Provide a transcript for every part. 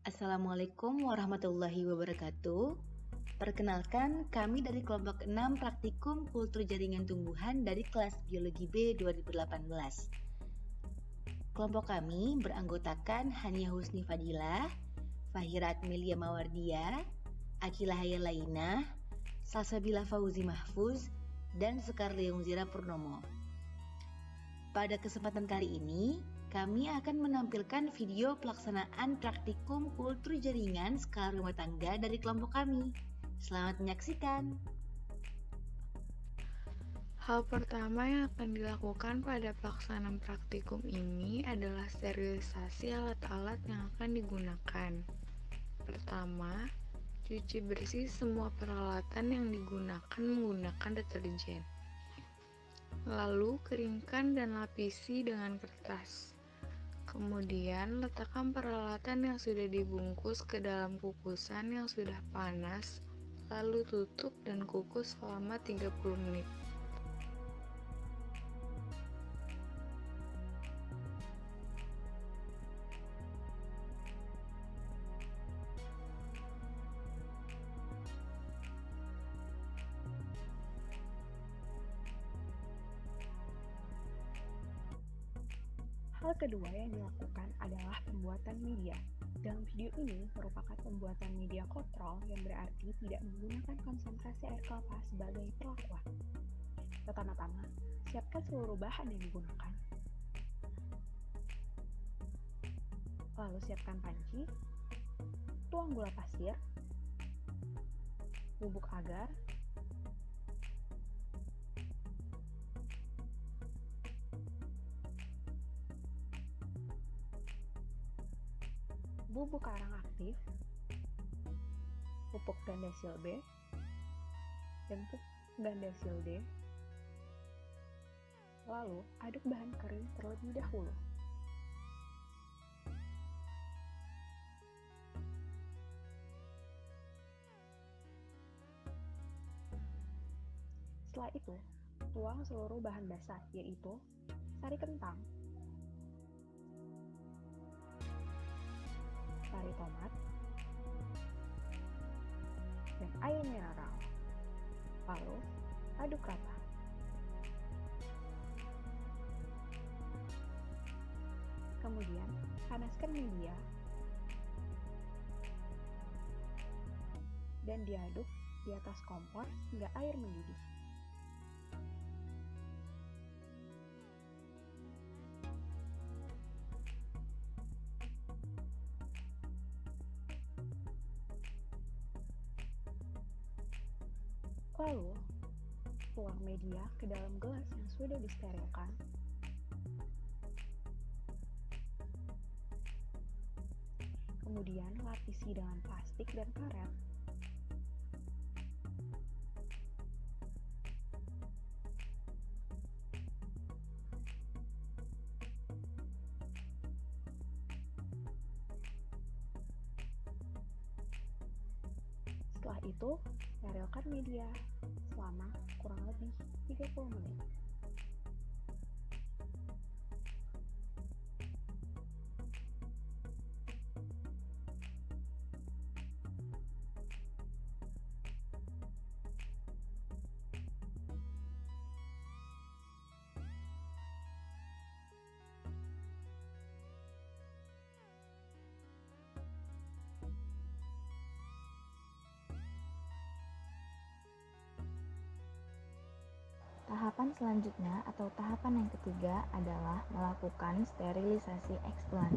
Assalamualaikum warahmatullahi wabarakatuh. Perkenalkan, kami dari kelompok 6 Praktikum Kultur Jaringan Tumbuhan dari kelas Biologi B 2018. Kelompok kami beranggotakan Hania Husni Fadilah, Fahirat Melia Mawardia, Akila Hayalaina, Salsabila Fauzi Mahfuz, dan Sekar Leung Zira Purnomo. Pada kesempatan kali ini, kami akan menampilkan video pelaksanaan praktikum kultur jaringan skala rumah tangga dari kelompok kami. Selamat menyaksikan. Hal pertama yang akan dilakukan pada pelaksanaan praktikum ini adalah sterilisasi alat-alat yang akan digunakan. Pertama, cuci bersih semua peralatan yang digunakan menggunakan deterjen. Lalu, keringkan dan lapisi dengan kertas. Kemudian, letakkan peralatan yang sudah dibungkus ke dalam kukusan yang sudah panas, lalu tutup dan kukus selama 30 menit. Hal kedua yang dilakukan adalah pembuatan media. Dalam video ini merupakan pembuatan media kontrol yang berarti tidak menggunakan konsentrasi air kelapa sebagai perlakuan. Pertama-tama, siapkan seluruh bahan yang digunakan. Lalu siapkan panci, tuang gula pasir, bubuk agar, bubuk karang aktif, pupuk gandasil B, dan pupuk gandasil D. Lalu, aduk bahan kering terlebih dahulu. Setelah itu, tuang seluruh bahan basah, yaitu sari kentang, sari tomat, dan air mineral. Lalu, aduk rata. Kemudian, panaskan media dan diaduk di atas kompor hingga air mendidih. Lalu, tuang media ke dalam gelas yang sudah disterilkan. Kemudian, lapisi dengan plastik dan karet. Setelah itu, sterilkan media selama kurang lebih 30 menit. Tahapan selanjutnya atau tahapan yang ketiga adalah melakukan sterilisasi eksplan.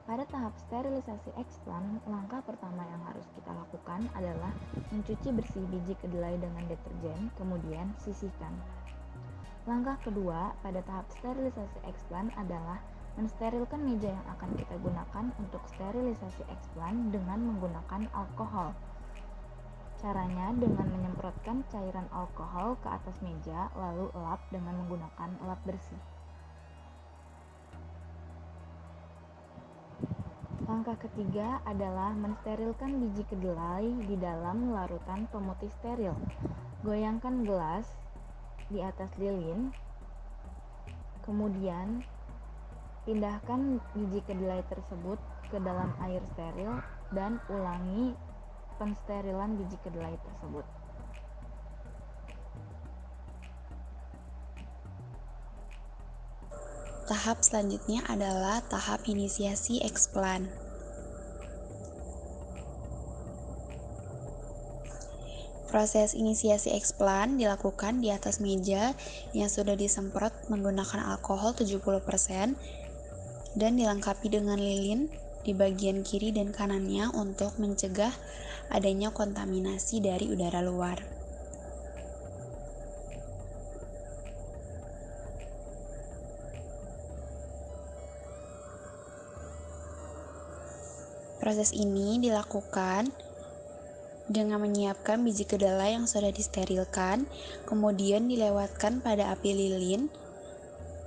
Pada tahap sterilisasi eksplan, langkah pertama yang harus kita lakukan adalah mencuci bersih biji kedelai dengan deterjen, kemudian sisihkan. Langkah kedua pada tahap sterilisasi eksplan adalah mensterilkan meja yang akan kita gunakan untuk sterilisasi eksplan dengan menggunakan alkohol. Caranya dengan menyemprotkan cairan alkohol ke atas meja, lalu elap dengan menggunakan elap bersih. Langkah ketiga adalah mensterilkan biji kedelai di dalam larutan pemutih steril. Goyangkan gelas di atas lilin, kemudian Pindahkan biji kedelai tersebut ke dalam air steril dan ulangi pensterilan biji kedelai tersebut. Tahap selanjutnya adalah tahap inisiasi eksplan. Proses inisiasi eksplan dilakukan di atas meja yang sudah disemprot menggunakan alkohol 70% dan dilengkapi dengan lilin di bagian kiri dan kanannya untuk mencegah adanya kontaminasi dari udara luar. Proses ini dilakukan dengan menyiapkan biji kedelai yang sudah disterilkan, kemudian dilewatkan pada api lilin.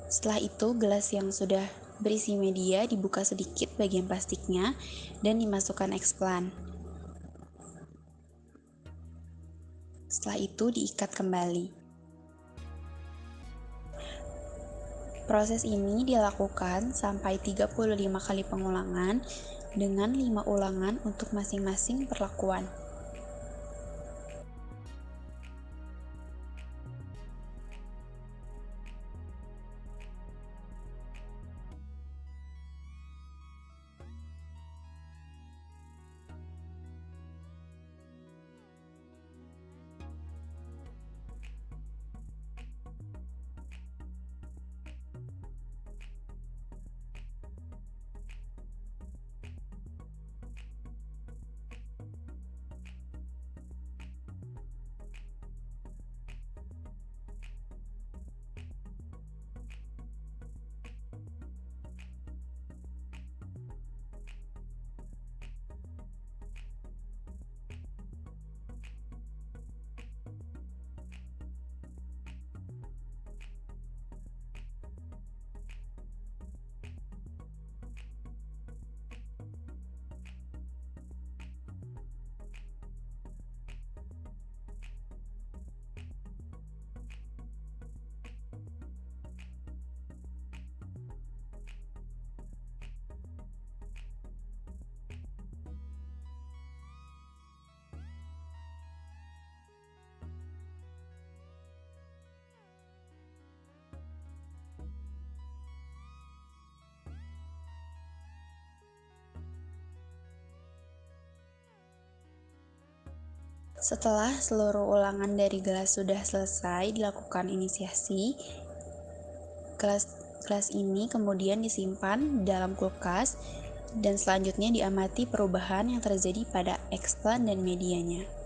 Setelah itu, gelas yang sudah berisi media dibuka sedikit bagian plastiknya dan dimasukkan eksplan. Setelah itu diikat kembali. Proses ini dilakukan sampai 35 kali pengulangan dengan 5 ulangan untuk masing-masing perlakuan. Setelah seluruh ulangan dari gelas sudah selesai dilakukan inisiasi, gelas ini kemudian disimpan dalam kulkas dan selanjutnya diamati perubahan yang terjadi pada eksplan dan medianya.